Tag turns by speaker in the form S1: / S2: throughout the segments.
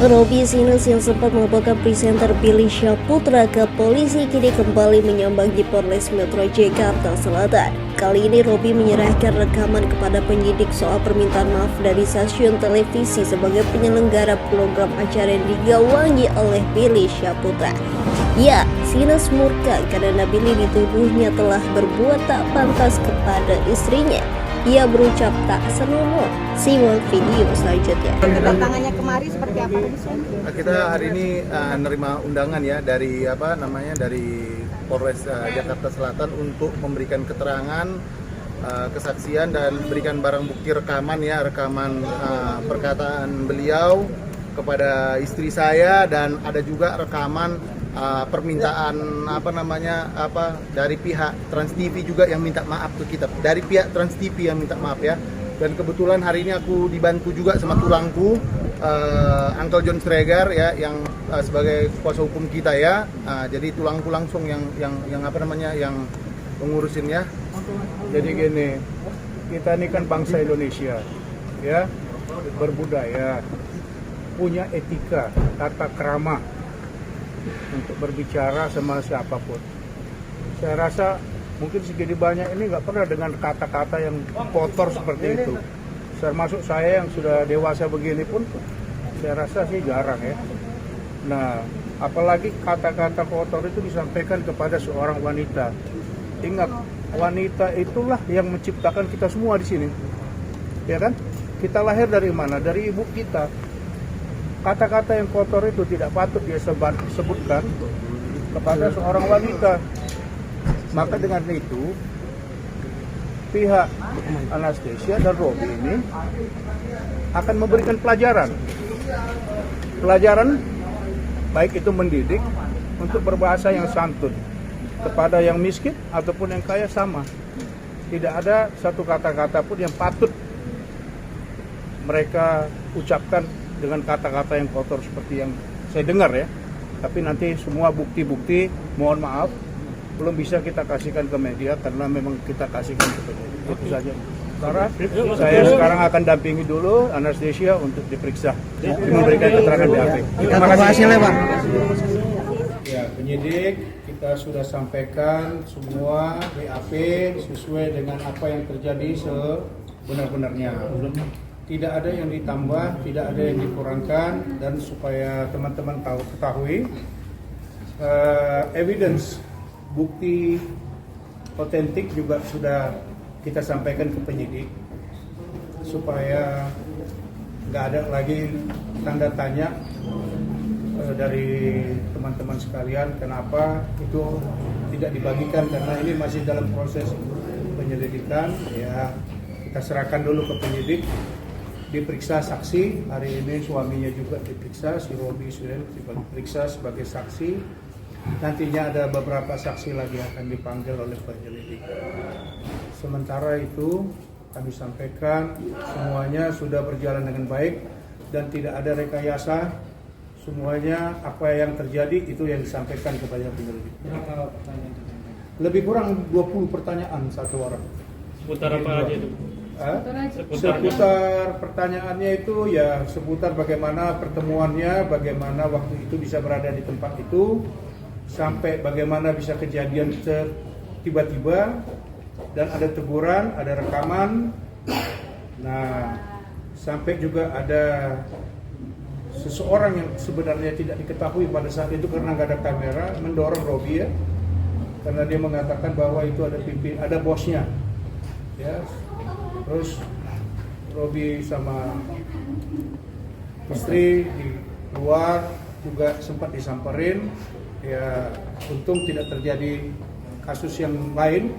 S1: Robby Sinus yang sempat melaporkan presenter Billy Syahputra ke polisi kini kembali menyambangi Polres Metro Jakarta Selatan. Kali ini Robby menyerahkan rekaman kepada penyidik soal permintaan maaf dari stasiun televisi sebagai penyelenggara program acara yang digawangi oleh Billy Syahputra. Ya, Sinus murka karena Billy dituduhnya telah berbuat tak pantas kepada istrinya. Ia berucap tak senonoh. Simak video selanjutnya.
S2: Kedatangannya kemari seperti apa tadi?
S3: Kita hari ini menerima undangan ya dari dari Polres Jakarta Selatan untuk memberikan keterangan, kesaksian dan berikan barang bukti rekaman perkataan beliau kepada istri saya, dan ada juga rekaman permintaan dari pihak Trans TV juga yang minta maaf ke kita, dari pihak Trans TV yang minta maaf ya. Dan kebetulan hari ini aku dibantu juga sama tulangku, Uncle John Stregar ya, yang sebagai kuasa hukum kita ya. Jadi tulangku langsung yang mengurusin ya.
S4: Jadi gini, kita ini kan bangsa Indonesia ya, berbudaya, punya etika, tata krama untuk berbicara sama siapapun. Saya rasa mungkin segini banyak ini nggak pernah dengan kata-kata yang kotor seperti itu. Termasuk saya yang sudah dewasa begini pun, saya rasa sih jarang ya. Nah, apalagi kata-kata kotor itu disampaikan kepada seorang wanita. Ingat, wanita itulah yang menciptakan kita semua di sini, ya kan? Kita lahir dari mana? Dari ibu kita. Kata-kata yang kotor itu tidak patut dia sebutkan kepada seorang wanita. Maka dengan itu pihak Anastasia dan Robby ini akan memberikan pelajaran baik itu mendidik untuk berbahasa yang santun kepada yang miskin ataupun yang kaya sama. Tidak ada satu kata-kata pun yang patut mereka ucapkan dengan kata-kata yang kotor seperti yang saya dengar ya. Tapi nanti semua bukti-bukti mohon maaf belum bisa kita kasihkan ke media karena memang kita kasihkan ke media. Itu saja. Saya sekarang akan dampingi dulu Anastasia untuk diperiksa, memberikan keterangan BAP.
S3: Terima kasih hasilnya, Pak.
S4: Ya, penyidik kita sudah sampaikan semua BAP sesuai dengan apa yang terjadi sebenar-benarnya. Tidak ada yang ditambah, tidak ada yang dikurangkan, dan supaya teman-teman ketahui evidence, bukti otentik juga sudah kita sampaikan ke penyidik supaya nggak ada lagi tanda tanya dari teman-teman sekalian kenapa itu tidak dibagikan, karena ini masih dalam proses penyelidikan ya. Kita serahkan dulu ke penyidik, diperiksa saksi. Hari ini suaminya juga diperiksa, si Robby sudah diperiksa sebagai saksi. Nantinya ada beberapa saksi lagi akan dipanggil oleh penyelidik. Sementara itu kami sampaikan semuanya sudah berjalan dengan baik dan tidak ada rekayasa. Semuanya apa yang terjadi itu yang disampaikan kepada penyelidik.
S5: Berapa pertanyaan?
S4: Lebih kurang 20 pertanyaan satu orang.
S5: Seputar apa aja itu?
S4: Seputar pertanyaannya itu ya seputar bagaimana pertemuannya, bagaimana waktu itu bisa berada di tempat itu, sampai bagaimana bisa kejadian tiba-tiba, dan ada teguran, ada rekaman. Nah, sampai juga ada seseorang yang sebenarnya tidak diketahui pada saat itu karena nggak ada kamera mendorong Robby ya, karena dia mengatakan bahwa itu ada bosnya ya. Terus Robby sama istri di luar juga sempat disamperin ya. Untung tidak terjadi kasus yang lain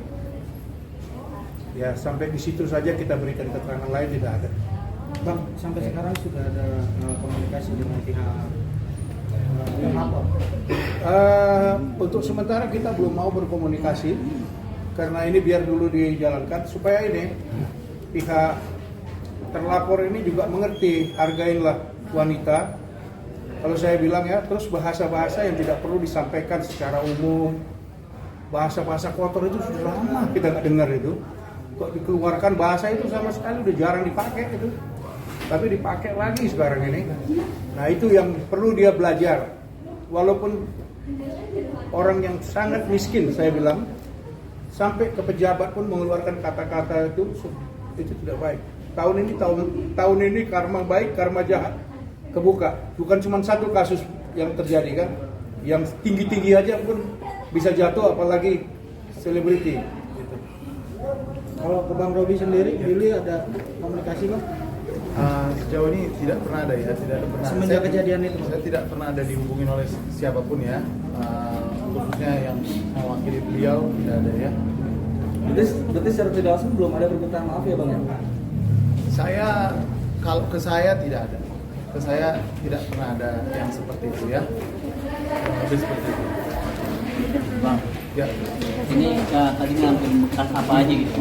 S4: ya, sampai di situ saja kita berikan keterangan lain tidak ada.
S5: Bang, sampai sekarang sudah ada komunikasi dengan pihak apa?
S4: Untuk sementara kita belum mau berkomunikasi karena ini biar dulu dijalankan supaya ini pihak terlapor ini juga mengerti, hargainlah wanita. Kalau saya bilang ya, terus bahasa-bahasa yang tidak perlu disampaikan secara umum, bahasa-bahasa kotor itu sudah lama kita nggak dengar itu. Kok dikeluarkan bahasa itu sama sekali udah jarang dipakai itu. tapi dipakai lagi sekarang ini. Nah itu yang perlu dia belajar. Walaupun orang yang sangat miskin, saya bilang, sampai ke pejabat pun mengeluarkan kata-kata itu tidak baik. Tahun ini karma baik, karma jahat kebuka. Bukan cuma satu kasus yang terjadi kan, yang tinggi-tinggi aja pun bisa jatuh, apalagi selebriti. Gitu.
S5: Kalau ke Bang Robi sendiri, Billy ada komunikasi Bang?
S3: Sejauh ini tidak pernah ada ya, tidak ada pernah.
S5: Semenjak kejadian itu,
S3: saya tidak pernah ada dihubungin oleh siapapun ya, khususnya yang mewakili beliau tidak ada ya.
S5: Berarti secara tidak langsung belum ada permintaan maaf ya Bang ya?
S3: Kalau ke saya tidak ada, ke saya tidak pernah ada yang seperti itu ya. Lebih seperti itu.
S6: Bang,
S3: Ya,
S6: ini tadi ngambil berkas apa aja gitu?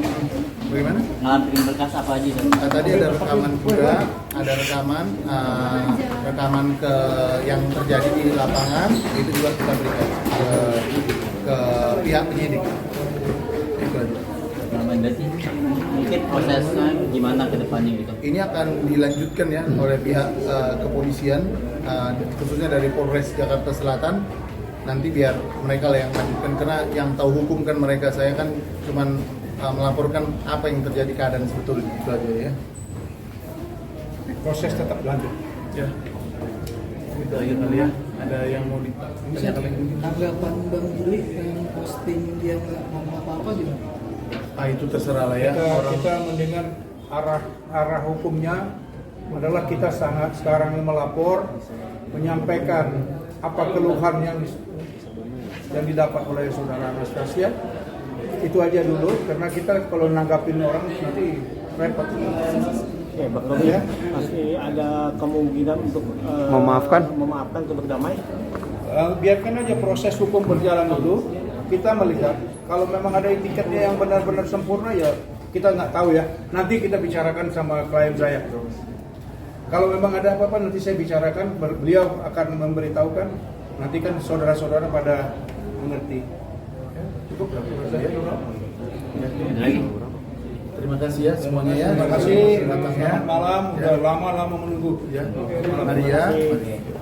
S3: bagaimana?
S6: Ngambil berkas apa aja?
S3: Tadi ada rekaman juga, ada rekaman ke yang terjadi di lapangan, itu juga kita berikan ke pihak penyidik. Itu aja.
S6: Berarti mungkin prosesnya gimana ke depannya gitu?
S3: Ini akan dilanjutkan ya oleh pihak kepolisian, khususnya dari Polres Jakarta Selatan. Nanti biar mereka lah yang lanjutkan, karena yang tahu hukum kan mereka, saya kan cuman melaporkan apa yang terjadi keadaan sebetulnya, itu aja ya.
S4: Proses tetap lanjut.
S3: Ya. Itu aja kali ya. Ada yang mau ditanyakan lagi?
S5: Tanggapan Bang Billy yang posting dia nggak ngomong apa-apa gitu?
S3: Itu terserah lah ya.
S4: Kita mendengar arah hukumnya adalah kita sangat sekarang melapor, menyampaikan apa keluhan yang didapat oleh saudara Anastasia. Itu aja dulu, karena kita kalau nanggapin orang nanti repot.
S5: Oke, Bang Robi ya, masih ada kemungkinan untuk memaafkan untuk berdamai.
S4: Biarkan aja proses hukum berjalan dulu. Kita melihat kalau memang ada etiketnya yang benar-benar sempurna, ya kita nggak tahu ya. Nanti kita bicarakan sama klien saya. Kalau memang ada apa-apa nanti saya bicarakan, beliau akan memberitahukan. Nanti kan saudara-saudara pada mengerti. Cukup lah menurut saya.
S6: Lagi?
S3: Terima kasih ya semuanya ya.
S4: Terima kasih.
S3: Selamat
S4: Selamat malam. Udah lama-lama menunggu.
S3: Ya. Mari ya. Mari.